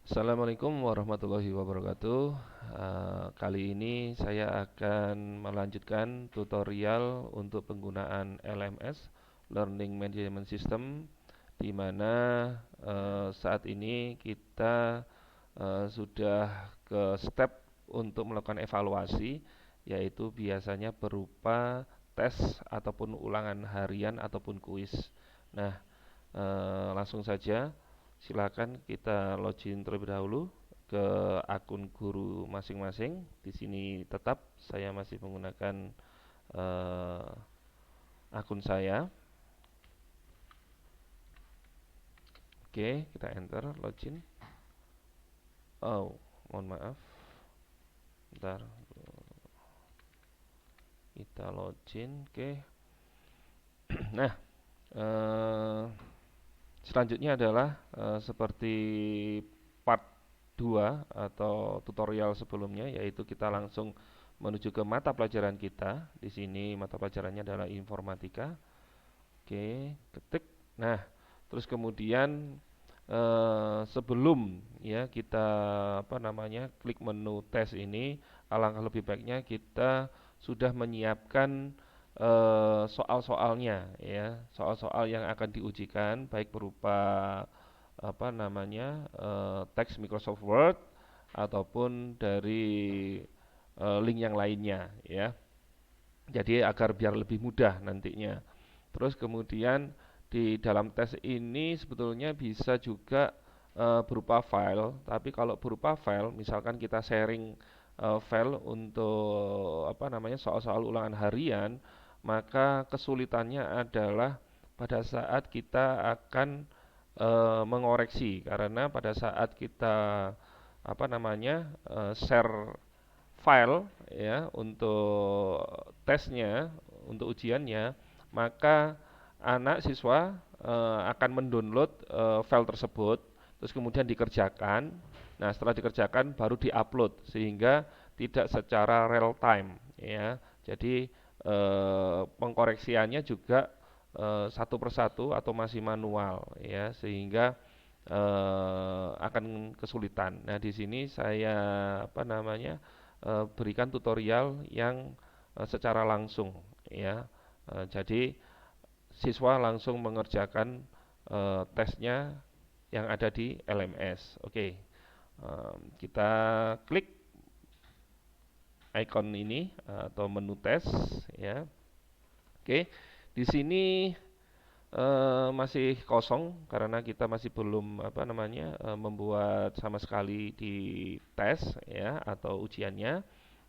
Assalamualaikum warahmatullahi wabarakatuh. Kali ini saya akan melanjutkan tutorial untuk penggunaan LMS (Learning Management System), di mana saat ini kita sudah ke step untuk melakukan evaluasi, yaitu biasanya berupa tes ataupun ulangan harian ataupun kuis. Nah, langsung saja, silakan kita login terlebih dahulu ke akun guru masing-masing. Di sini tetap saya masih menggunakan eh, akun saya. Oke, kita enter login. Oh, mohon maaf. Bentar, kita login. Oke. Nah, eh, selanjutnya adalah seperti part 2 atau tutorial sebelumnya, yaitu kita langsung menuju ke mata pelajaran kita. Di sini mata pelajarannya adalah informatika. Oke, ketik. Nah, terus kemudian sebelum ya kita klik menu tes ini, alangkah lebih baiknya kita sudah menyiapkan soal-soalnya ya, soal-soal yang akan diujikan baik berupa teks Microsoft Word ataupun dari link yang lainnya ya. Jadi agar biar lebih mudah nantinya. Terus kemudian di dalam tes ini sebetulnya bisa juga berupa file, tapi kalau berupa file, misalkan kita sharing file untuk soal-soal ulangan harian, maka kesulitannya adalah pada saat kita akan mengoreksi, karena pada saat kita share file ya untuk tesnya, untuk ujiannya, maka anak siswa akan mendownload file tersebut, terus kemudian dikerjakan. Nah, setelah dikerjakan baru diupload sehingga tidak secara real time ya. Jadi pengkoreksiannya juga satu persatu atau masih manual ya, sehingga akan kesulitan. Nah, di sini saya berikan tutorial yang secara langsung ya. Jadi siswa langsung mengerjakan tesnya yang ada di LMS. Oke, kita klik icon ini atau menu tes ya. Oke, di sini masih kosong karena kita masih belum membuat sama sekali di tes ya atau ujiannya.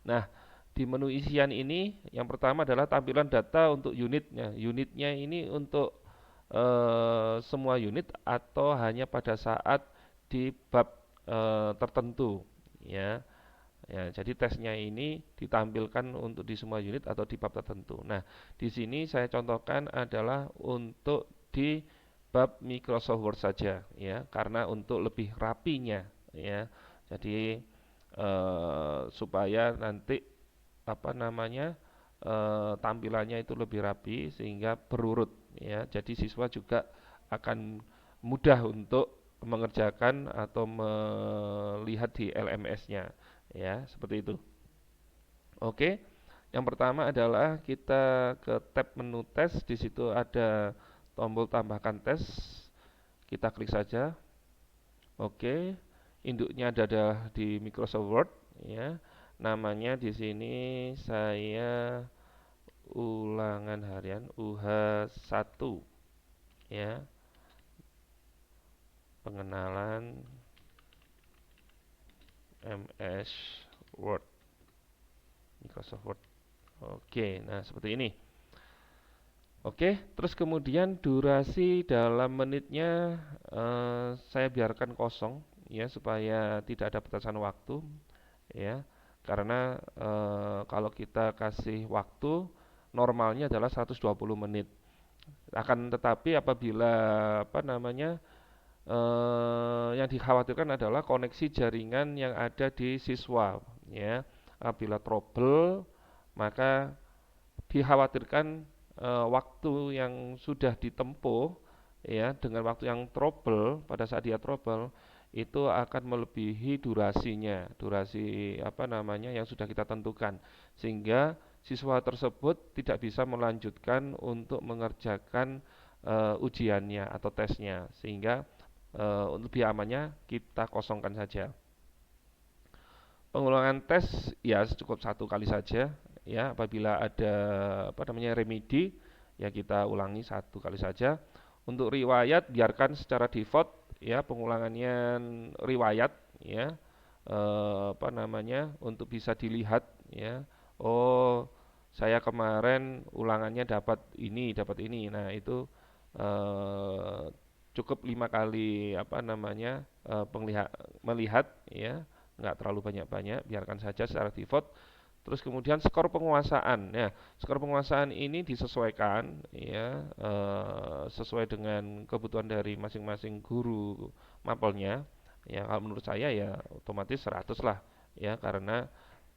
Nah, di menu isian ini yang pertama adalah tampilan data untuk unitnya. Unitnya ini untuk semua unit atau hanya pada saat di bab tertentu ya. Ya, jadi tesnya ini ditampilkan untuk di semua unit atau di bab tertentu. Nah, di sini saya contohkan adalah untuk di bab Microsoft Word saja, ya, karena untuk lebih rapinya, ya. Jadi supaya nanti tampilannya itu lebih rapi sehingga berurut, ya. Jadi siswa juga akan mudah untuk mengerjakan atau melihat di LMS-nya. Ya, seperti itu. Oke. Yang pertama adalah kita ke tab menu tes, di situ ada tombol tambahkan tes. Kita klik saja. Oke. Induknya ada di Microsoft Word ya. Namanya di sini saya ulangan harian UH1 ya. Pengenalan MS Word, Microsoft Word. Oke, nah seperti ini. Oke, terus kemudian durasi dalam menitnya saya biarkan kosong ya supaya tidak ada batasan waktu ya. Karena kalau kita kasih waktu normalnya adalah 120 menit. Akan tetapi apabila yang dikhawatirkan adalah koneksi jaringan yang ada di siswa ya. Apabila trouble maka dikhawatirkan waktu yang sudah ditempuh ya dengan waktu yang trouble pada saat dia trouble itu akan melebihi durasi apa namanya yang sudah kita tentukan, sehingga siswa tersebut tidak bisa melanjutkan untuk mengerjakan ujiannya atau tesnya, sehingga lebih amannya kita kosongkan saja. Pengulangan tes ya cukup satu kali saja, ya apabila ada apa namanya remedi ya kita ulangi satu kali saja. Untuk riwayat biarkan secara default ya pengulangannya riwayat ya apa namanya untuk bisa dilihat ya. Oh, saya kemarin ulangannya dapat ini. Nah, itu eh, cukup 5 kali apa namanya melihat ya, nggak terlalu banyak-banyak, biarkan saja secara default. Terus kemudian skor penguasaan. Ya, skor penguasaan ini disesuaikan ya sesuai dengan kebutuhan dari masing-masing guru mapelnya. Ya, kalau menurut saya ya otomatis 100 lah ya karena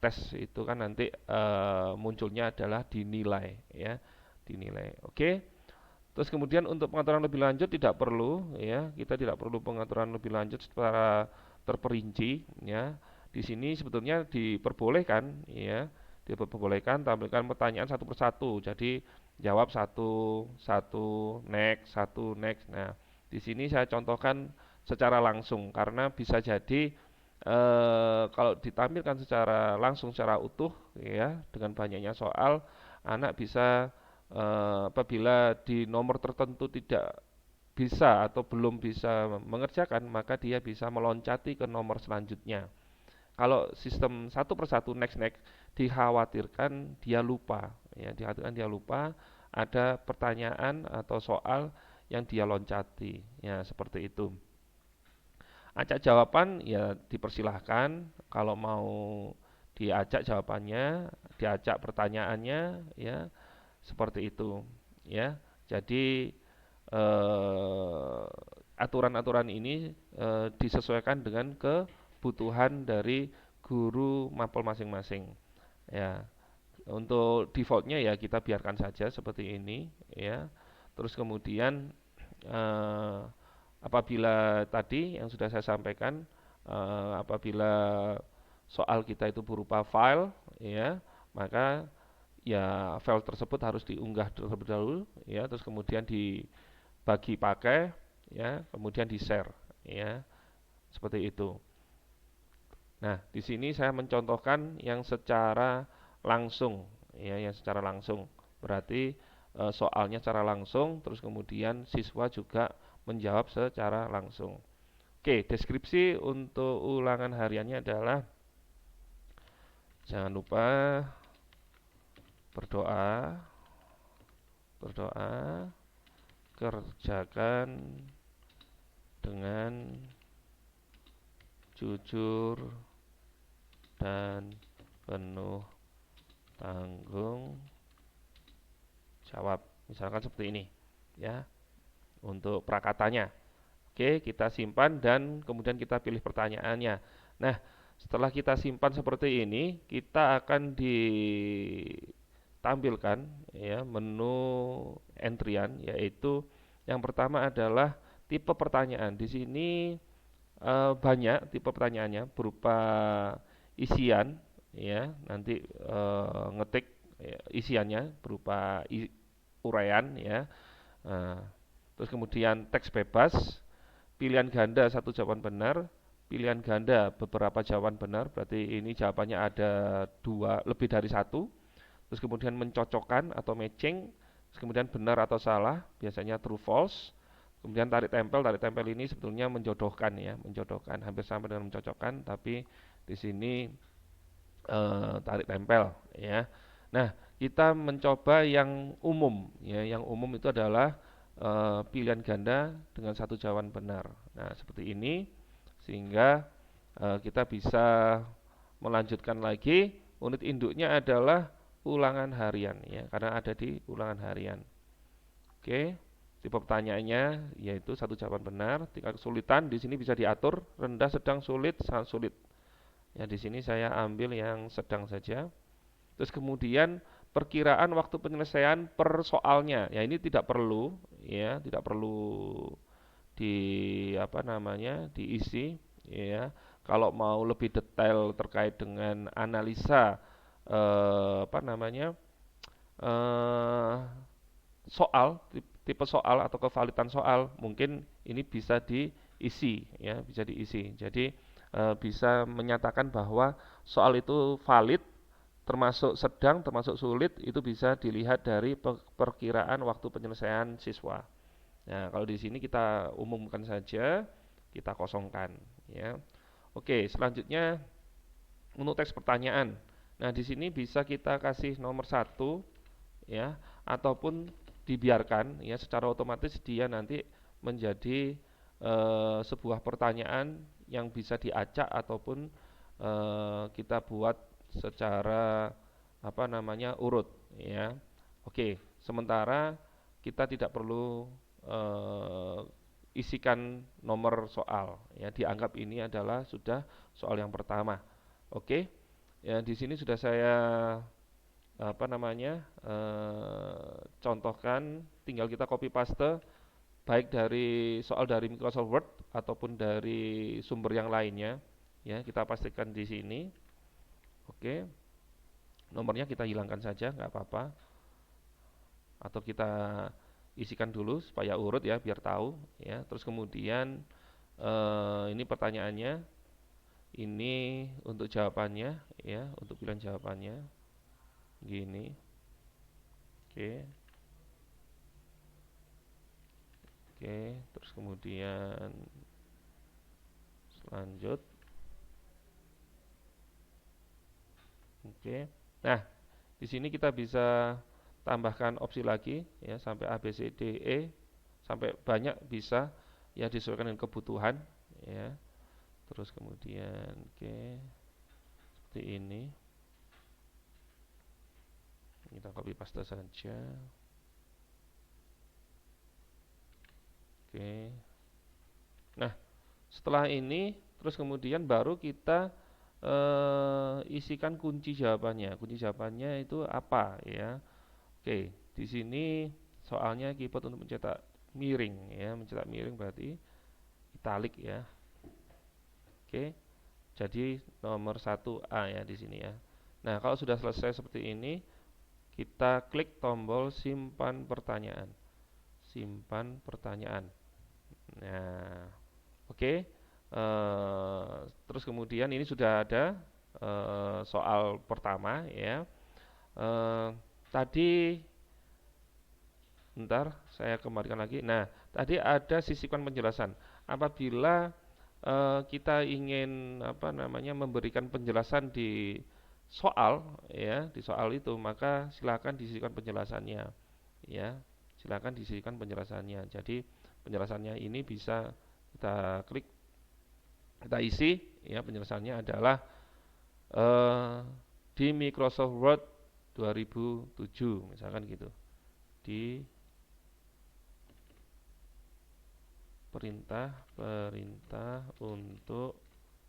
tes itu kan nanti munculnya adalah dinilai ya, dinilai. Oke. Terus kemudian untuk pengaturan lebih lanjut tidak perlu ya, kita tidak perlu pengaturan lebih lanjut secara terperinci ya. Di sini sebetulnya diperbolehkan ya, diperbolehkan tampilkan pertanyaan satu persatu. Jadi jawab satu, satu, next, satu, next. Nah, di sini saya contohkan secara langsung karena bisa jadi kalau ditampilkan secara langsung secara utuh ya dengan banyaknya soal, anak bisa apabila di nomor tertentu tidak bisa atau belum bisa mengerjakan, maka dia bisa meloncati ke nomor selanjutnya. Kalau sistem satu persatu next next, dikhawatirkan dia lupa, ya dikhawatirkan dia lupa ada pertanyaan atau soal yang dia loncati, ya seperti itu. Acak jawaban ya dipersilahkan kalau mau diacak jawabannya, diacak pertanyaannya, ya seperti itu, ya. Jadi aturan-aturan ini disesuaikan dengan kebutuhan dari guru mapel masing-masing. Ya, untuk defaultnya ya kita biarkan saja seperti ini, ya. Terus kemudian eh, apabila tadi yang sudah saya sampaikan, apabila soal kita itu berupa file, ya, maka ya file tersebut harus diunggah terlebih dahulu ya terus kemudian dibagi pakai ya kemudian di share ya seperti itu. Nah, di sini saya mencontohkan yang secara langsung ya yang secara langsung berarti soalnya secara langsung terus kemudian siswa juga menjawab secara langsung. Oke, deskripsi untuk ulangan hariannya adalah jangan lupa berdoa, berdoa, kerjakan dengan jujur dan penuh tanggung jawab. Misalkan seperti ini, ya, untuk prakatanya. Oke, kita simpan dan kemudian kita pilih pertanyaannya. Nah, setelah kita simpan seperti ini, kita akan ditampilkan ya menu entrian yaitu yang pertama adalah tipe pertanyaan. Di sini banyak tipe pertanyaannya berupa isian ya nanti ngetik ya, isiannya berupa uraian ya. Nah, terus kemudian teks bebas, pilihan ganda satu jawaban benar, pilihan ganda beberapa jawaban benar, berarti ini jawabannya ada dua lebih dari satu. Terus kemudian mencocokkan atau matching, terus kemudian benar atau salah, biasanya true false. Kemudian tarik tempel ini sebetulnya menjodohkan ya, menjodohkan hampir sama dengan mencocokkan, tapi di sini tarik tempel ya. Nah, kita mencoba yang umum ya, yang umum itu adalah pilihan ganda dengan satu jawaban benar. Nah, seperti ini sehingga kita bisa melanjutkan lagi. Unit induknya adalah ulangan harian ya, karena ada di ulangan harian. Oke, tipe pertanyaannya yaitu satu jawaban benar. Tingkat kesulitan di sini bisa diatur rendah, sedang, sulit, sangat sulit. Ya di sini saya ambil yang sedang saja. Terus kemudian perkiraan waktu penyelesaian per soalnya. Ya ini tidak perlu ya, tidak perlu di apa namanya diisi ya. Kalau mau lebih detail terkait dengan analisa apa namanya eh, soal tipe soal atau kevalidan soal mungkin ini bisa diisi ya, bisa diisi. Jadi bisa menyatakan bahwa soal itu valid, termasuk sedang, termasuk sulit, itu bisa dilihat dari perkiraan waktu penyelesaian siswa. Nah, kalau di sini kita umumkan saja, kita kosongkan ya. Oke, selanjutnya untuk teks pertanyaan. Nah, di sini bisa kita kasih nomor satu ya, ataupun dibiarkan ya secara otomatis dia nanti menjadi sebuah pertanyaan yang bisa diacak ataupun kita buat secara apa namanya urut ya. Oke, sementara kita tidak perlu eh, isikan nomor soal ya, dianggap ini adalah sudah soal yang pertama. Oke. Ya, di sini sudah saya apa namanya contohkan, tinggal kita copy paste baik dari soal dari Microsoft Word ataupun dari sumber yang lainnya ya, kita pastikan di sini. Oke, nomornya kita hilangkan saja nggak apa-apa, atau kita isikan dulu supaya urut ya, biar tahu ya. Terus kemudian ini pertanyaannya, ini untuk jawabannya ya, untuk pilihan jawabannya gini. Oke. Oke, terus kemudian lanjut. Oke. Nah, di sini kita bisa tambahkan opsi lagi ya, sampai A B C D E, sampai banyak bisa ya, disesuaikan dengan kebutuhan ya. Terus kemudian oke, seperti ini. Kita copy paste saja. Oke. Nah, setelah ini terus kemudian baru kita isikan kunci jawabannya. Kunci jawabannya itu apa ya? Oke, di sini soalnya keyboard untuk mencetak miring ya, mencetak miring berarti italic ya. Oke, jadi nomor 1A ya di sini ya. Nah, kalau sudah selesai seperti ini, kita klik tombol simpan pertanyaan. Simpan pertanyaan. Nah, oke. Terus kemudian ini sudah ada soal pertama ya. Eh, tadi, bentar, saya kembalikan lagi. Nah, tadi ada sisipkan penjelasan. Apabila kita ingin apa namanya memberikan penjelasan di soal ya, di soal itu, maka silakan disisipkan penjelasannya ya. Silakan disisipkan penjelasannya. Jadi penjelasannya ini bisa kita klik, kita isi ya, penjelasannya adalah eh, di Microsoft Word 2007 misalkan gitu. Di perintah untuk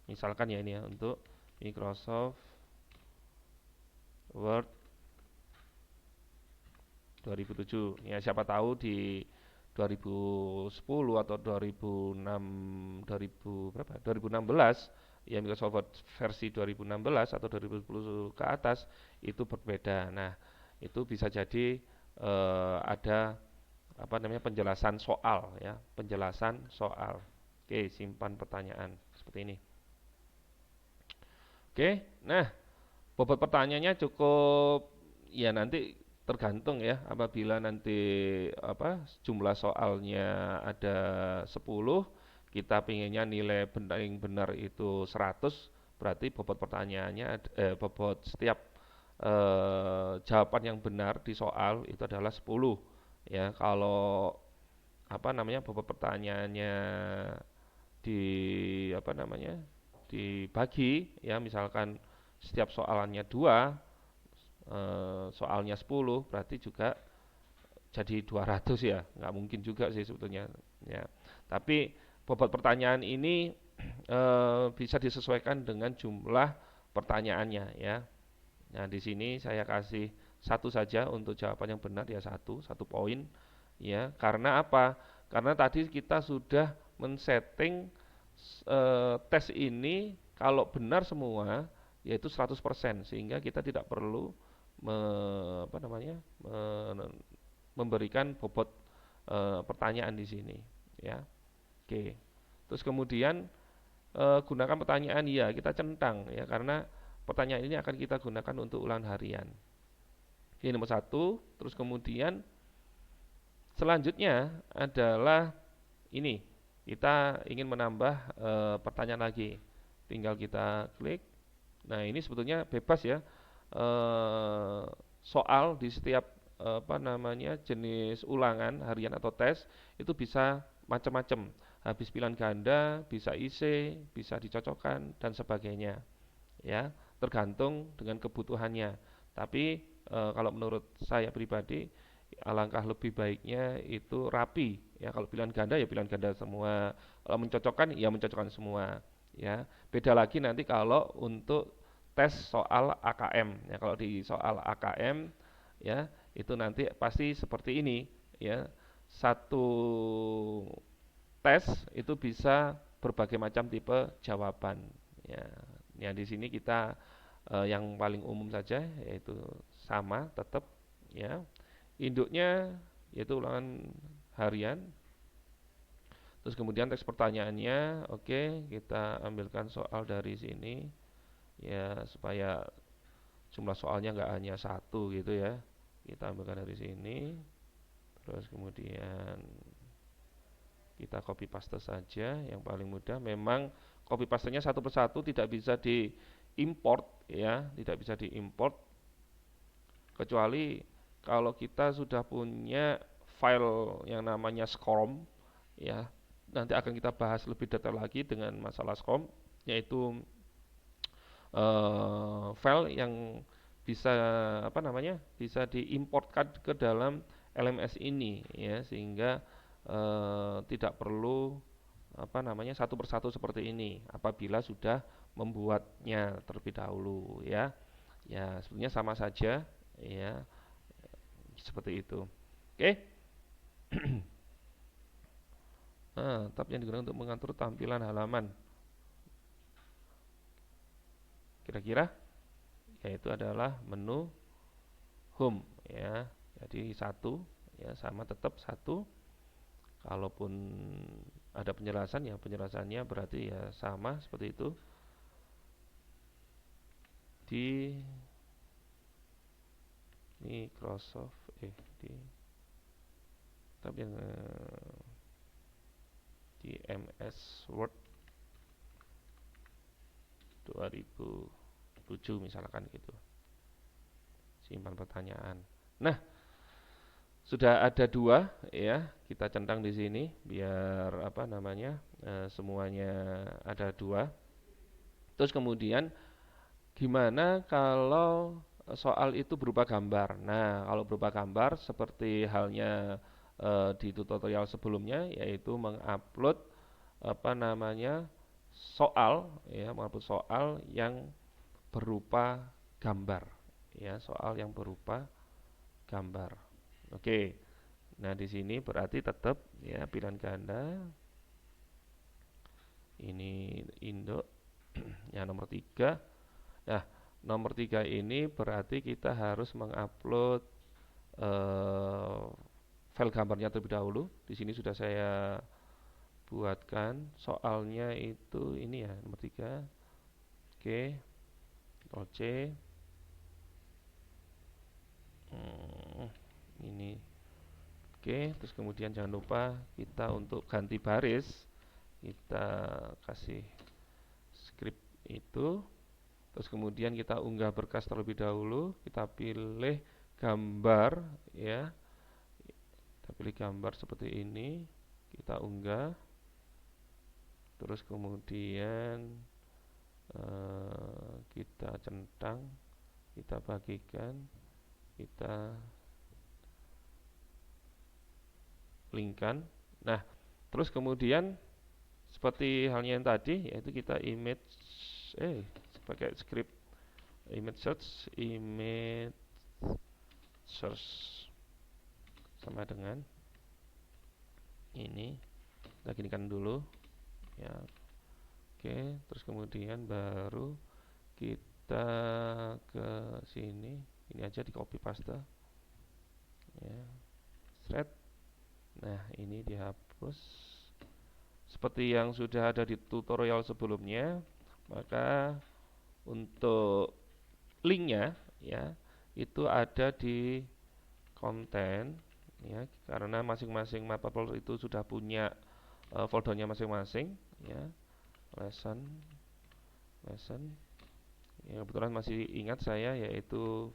misalkan ya, ini ya, untuk Microsoft Word 2007 ya, siapa tahu di 2010 atau 2006, 2000 berapa 2016 ya, Microsoft Word versi 2016 atau 2010 ke atas itu berbeda. Nah, itu bisa jadi ada apa namanya penjelasan soal ya, penjelasan soal. Oke, simpan pertanyaan seperti ini. Oke, nah bobot pertanyaannya cukup ya, nanti tergantung ya, apabila nanti apa jumlah soalnya ada 10, kita pinginnya nilai yang benar itu 100, berarti bobot pertanyaannya bobot setiap jawaban yang benar di soal itu adalah 10 ya. Kalau apa namanya bobot pertanyaannya di apa namanya dibagi ya, misalkan setiap soalannya 2, soalnya 10, berarti juga jadi 200 ya, nggak mungkin juga sih sebetulnya ya. Tapi bobot pertanyaan ini bisa disesuaikan dengan jumlah pertanyaannya ya. Nah, di sini saya kasih satu saja untuk jawaban yang benar ya, satu poin ya. Karena apa? Karena tadi kita sudah men-setting tes ini kalau benar semua yaitu 100%, sehingga kita tidak perlu apa namanya, memberikan bobot pertanyaan di sini ya. Oke. Terus kemudian gunakan pertanyaan ya, kita centang ya, karena pertanyaan ini akan kita gunakan untuk ulangan harian. Ini nomor satu. Terus kemudian selanjutnya adalah ini, kita ingin menambah pertanyaan lagi. Tinggal kita klik. Nah, ini sebetulnya bebas ya. Soal di setiap apa namanya, jenis ulangan harian atau tes itu bisa macam-macam. Habis pilihan ganda, bisa IC, bisa dicocokkan dan sebagainya. Ya, tergantung dengan kebutuhannya. Tapi kalau menurut saya pribadi, alangkah lebih baiknya itu rapi. Ya, kalau pilihan ganda ya pilihan ganda semua. Kalau mencocokkan ya mencocokkan semua. Ya, beda lagi nanti kalau untuk tes soal AKM. Ya, kalau di soal AKM ya itu nanti pasti seperti ini. Ya, satu tes itu bisa berbagai macam tipe jawaban. Ya, ya di sini kita yang paling umum saja yaitu sama tetap ya. Induknya yaitu ulangan harian. Terus kemudian teks pertanyaannya, oke, kita ambilkan soal dari sini ya supaya jumlah soalnya nggak hanya satu gitu ya. Kita ambilkan dari sini. Terus kemudian kita copy paste saja yang paling mudah. Memang copy pastenya satu persatu tidak bisa diimport ya, tidak bisa diimport kecuali kalau kita sudah punya file yang namanya SCORM ya. Nanti akan kita bahas lebih detail lagi dengan masalah SCORM, yaitu file yang bisa apa namanya, bisa diimportkan ke dalam LMS ini ya, sehingga tidak perlu apa namanya satu persatu seperti ini apabila sudah membuatnya terlebih dahulu ya. Ya sebetulnya sama saja ya, seperti itu. Oke. Nah, tab yang digunakan untuk mengatur tampilan halaman kira-kira yaitu adalah menu home ya. Jadi satu ya, sama tetap satu. Kalaupun ada penjelasan ya penjelasannya berarti ya sama seperti itu. Di Microsoft di tab yang di MS Word 2007 misalkan gitu. Simpan pertanyaan. Nah, sudah ada dua ya, kita centang di sini biar apa namanya semuanya ada dua. Terus kemudian gimana kalau soal itu berupa gambar? Nah, kalau berupa gambar seperti halnya di tutorial sebelumnya, yaitu mengupload apa namanya soal ya, mengupload soal yang berupa gambar ya, soal yang berupa gambar. Oke. Nah, di sini berarti tetap ya pilihan ganda. Ini induk yang nomor 3. Nah, nomor 3 ini berarti kita harus mengupload eh, file gambarnya terlebih dahulu. Di sini sudah saya buatkan soalnya itu ini ya, nomor 3. Oke, Ctrl C. Ini. Oke, terus kemudian jangan lupa kita untuk ganti baris kita kasih script itu. Terus kemudian kita unggah berkas terlebih dahulu, kita pilih gambar ya. Kita pilih gambar seperti ini, kita unggah. Terus kemudian kita centang, kita bagikan, kita linkkan. Nah, terus kemudian seperti halnya yang tadi, yaitu kita pakai script image search sama dengan ini Kita ginikan dulu ya. Oke, terus kemudian baru kita ke sini, ini aja di copy paste ya, thread. Nah, ini dihapus seperti yang sudah ada di tutorial sebelumnya. Maka untuk linknya ya itu ada di konten ya, karena masing-masing Matplotlib itu sudah punya foldernya masing-masing ya. Lesson ya, kebetulan masih ingat saya, yaitu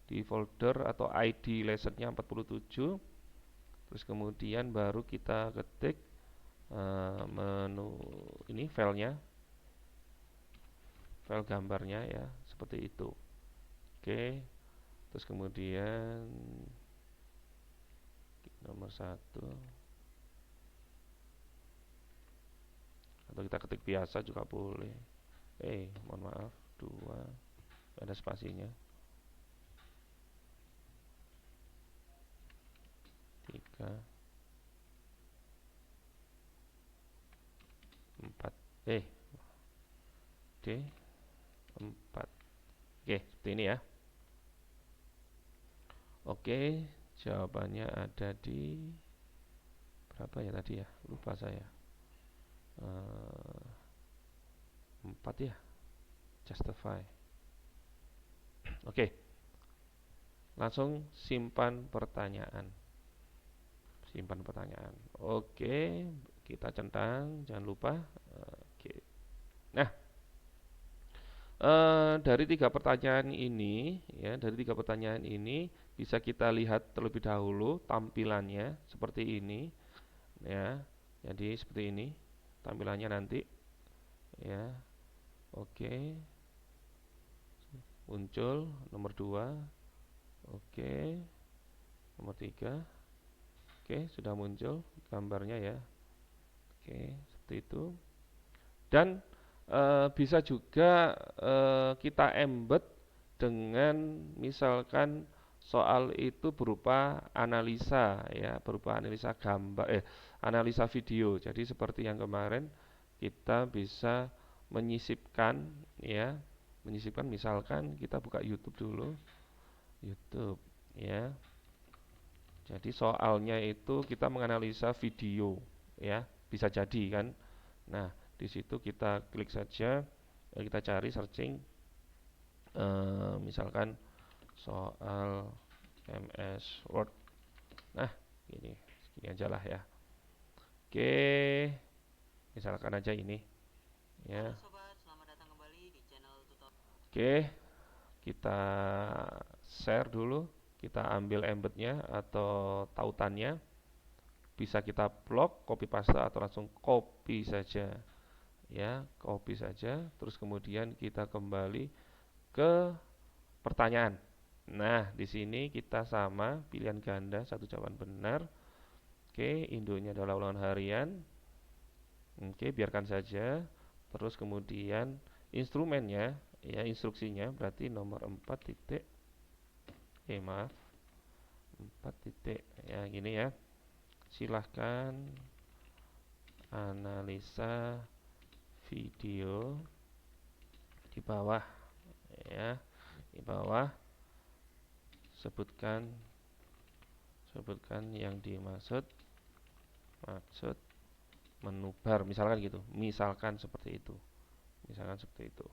di folder atau ID lessonnya 47. Terus kemudian baru kita ketik menu ini, file gambarnya ya, seperti itu. Oke, terus kemudian nomor 1, atau kita ketik biasa juga boleh. Mohon maaf, 2, ada spasinya. 3, 4, D 4. Oke, seperti ini ya. Oke, jawabannya ada di berapa ya tadi ya? Lupa saya. 4 ya. Justify. Oke. Langsung simpan pertanyaan. Oke, kita centang, jangan lupa. Oke. Nah, dari 3 pertanyaan ini ya, bisa kita lihat terlebih dahulu tampilannya seperti ini ya. Jadi seperti ini tampilannya nanti ya. Oke, muncul nomor 2. Oke, nomor 3. Oke, sudah muncul gambarnya ya. Oke, seperti itu. Dan bisa juga kita embed dengan misalkan soal itu berupa analisa ya, berupa analisa gambar, analisa video. Jadi seperti yang kemarin kita bisa menyisipkan ya, misalkan kita buka YouTube dulu, YouTube ya. Jadi soalnya itu kita menganalisa video ya, bisa jadi kan. Nah, di situ kita klik saja, kita cari searching misalkan soal MS Word. Nah, segini aja lah ya. Oke, misalkan aja ini ya. Halo sobat, selamat datang kembali di channel tutorial. Oke, kita share dulu, kita ambil embednya atau tautannya. Bisa kita blok, copy paste atau langsung copy saja. Ya, copy saja. Terus kemudian kita kembali ke pertanyaan. Nah, di sini kita sama pilihan ganda, satu jawaban benar. Oke, induknya adalah ulangan harian. Oke, biarkan saja. Terus kemudian instrumennya, ya instruksinya berarti nomor 4 titik. Maaf, 4 titik. Ya, gini ya. Silahkan analisa video di bawah ya, di bawah sebutkan yang dimaksud menu bar, misalkan gitu, misalkan seperti itu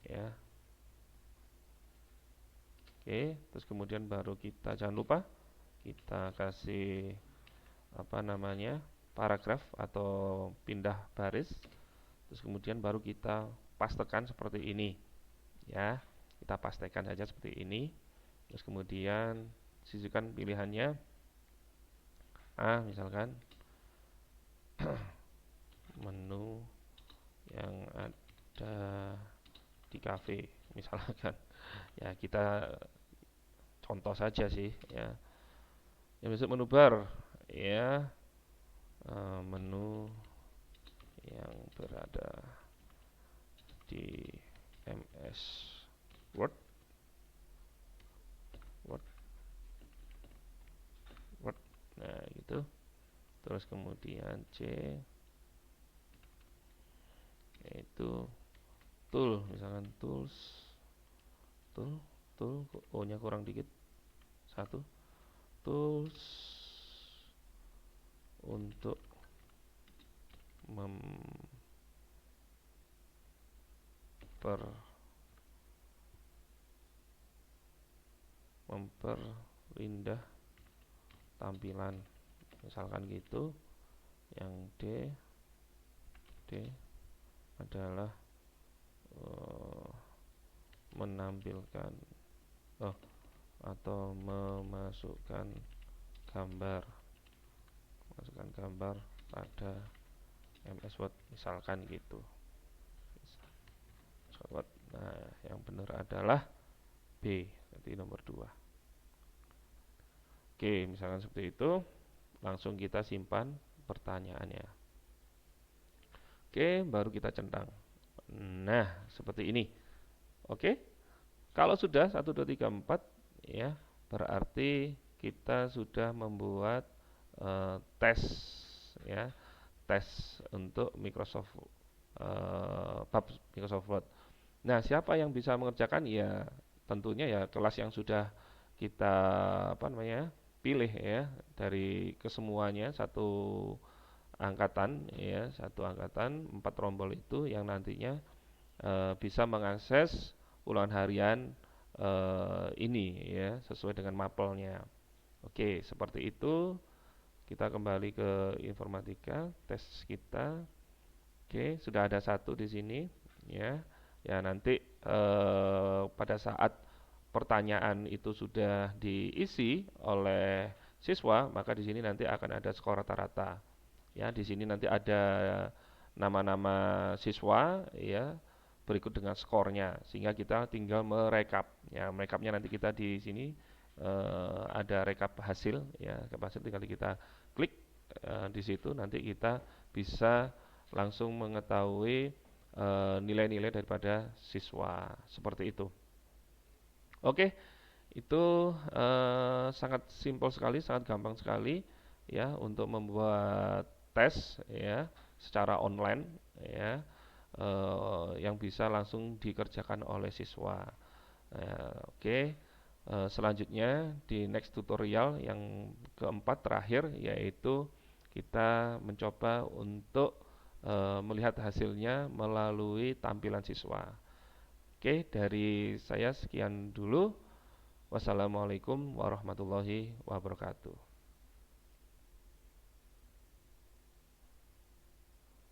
ya. Oke, terus kemudian baru kita, jangan lupa kita kasih apa namanya, paragraf atau pindah baris. Terus kemudian baru kita pastekan seperti ini ya, kita pastekan saja seperti ini. Terus kemudian sisihkan pilihannya misalkan menu yang ada di cafe misalkan ya, kita contoh saja sih ya. Yang disebut menu bar ya, menu yang berada di MS Word Word Word. Nah, gitu. terus kemudian C yaitu tool, misalkan tools, tool, tool, O-nya kurang dikit, satu, tools untuk memperindah tampilan, misalkan gitu. Yang D adalah menampilkan atau gambar memasukkan gambar pada MS Word, misalkan gitu. Nah, yang benar adalah B, nanti nomor 2. Oke, misalkan seperti itu, langsung kita simpan pertanyaannya. Oke, baru kita centang. Nah, seperti ini. Oke, kalau sudah 1, 2, 3, 4, ya, berarti kita sudah membuat tes, ya, tes untuk Microsoft Word. Nah, siapa yang bisa mengerjakan? Ya, tentunya ya kelas yang sudah kita pilih ya dari kesemuanya satu angkatan 4 rombol itu yang nantinya bisa mengakses ulangan harian ini ya sesuai dengan mapelnya. Oke, seperti itu. Kita kembali ke informatika, tes kita. Oke, sudah ada satu di sini ya. Ya nanti pada saat pertanyaan itu sudah diisi oleh siswa, maka di sini nanti akan ada skor rata-rata. Ya, di sini nanti ada nama-nama siswa ya berikut dengan skornya sehingga kita tinggal merekap. Ya, merekapnya nanti kita di sini ada rekap hasil ya, rekap hasil tinggal kita klik di situ nanti kita bisa langsung mengetahui nilai-nilai daripada siswa seperti itu. Oke, itu sangat simpel sekali, sangat gampang sekali ya untuk membuat tes ya secara online ya yang bisa langsung dikerjakan oleh siswa. Oke, selanjutnya di next tutorial yang keempat terakhir yaitu kita mencoba untuk melihat hasilnya melalui tampilan siswa. Oke, dari saya sekian dulu. Wassalamualaikum warahmatullahi wabarakatuh.